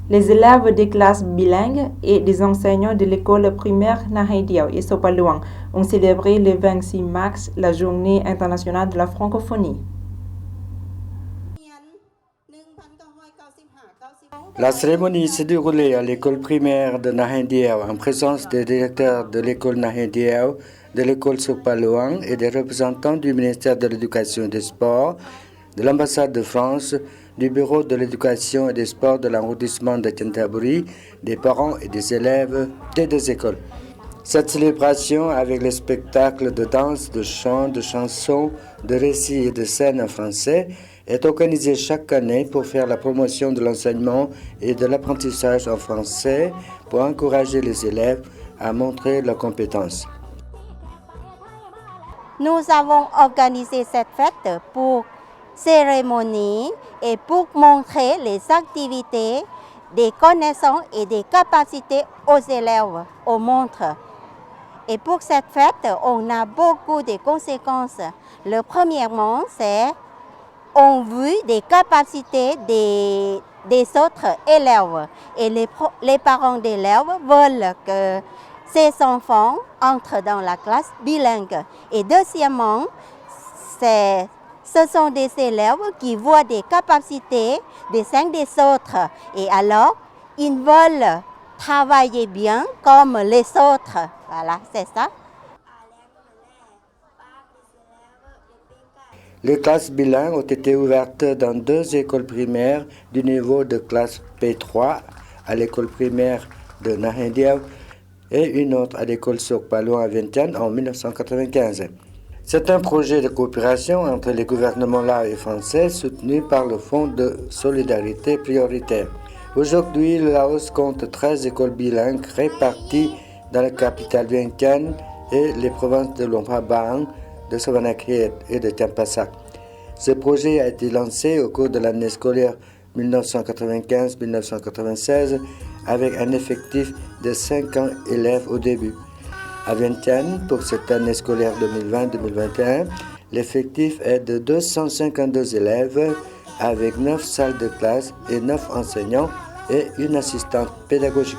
Les élèves des classes bilingues et des enseignants de l'école primaire Nahay Diao et Sopaluang ont célébré le 26 mars la journée internationale de la francophonie. La cérémonie s'est déroulée à l'école primaire de Nahay Diao en présence des directeurs de l'école Nahay Diao, de l'école Sopaluang et des représentants du ministère de l'Éducation et des Sports, de l'ambassade de France, du bureau de l'éducation et des sports de l'arrondissement de Canterbury, des parents et des élèves des deux écoles. Cette célébration, avec les spectacles de danse, de chant, de chansons, de récits et de scènes en français, est organisée chaque année pour faire la promotion de l'enseignement et de l'apprentissage en français pour encourager les élèves à montrer leurs compétences. Nous avons organisé cette fête pour cérémonie et pour montrer les activités, des connaissances et des capacités aux élèves, aux montres. Et pour cette fête, on a beaucoup de conséquences. Le premièrement, c'est on veut des capacités des autres élèves. Et les parents d'élèves veulent que ces enfants entrent dans la classe bilingue. Et deuxièmement, ce sont des élèves qui voient des capacités des uns des autres. Et alors, ils veulent travailler bien comme les autres. Voilà, c'est ça. Les classes bilingues ont été ouvertes dans 2 écoles primaires du niveau de classe P3 à l'école primaire de Nahay Diao et une autre à l'école Sopaluang à Vientiane en 1995. C'est un projet de coopération entre les gouvernements laos et français soutenu par le Fonds de solidarité prioritaire. Aujourd'hui, le Laos compte 13 écoles bilingues réparties dans la capitale Vientiane et les provinces de Luang Prabang, de Savannakhet et de Champasak. Ce projet a été lancé au cours de l'année scolaire 1995-1996 avec un effectif de 50 élèves au début. À Vientiane, pour cette année scolaire 2020-2021, l'effectif est de 252 élèves avec 9 salles de classe et 9 enseignants et une assistante pédagogique.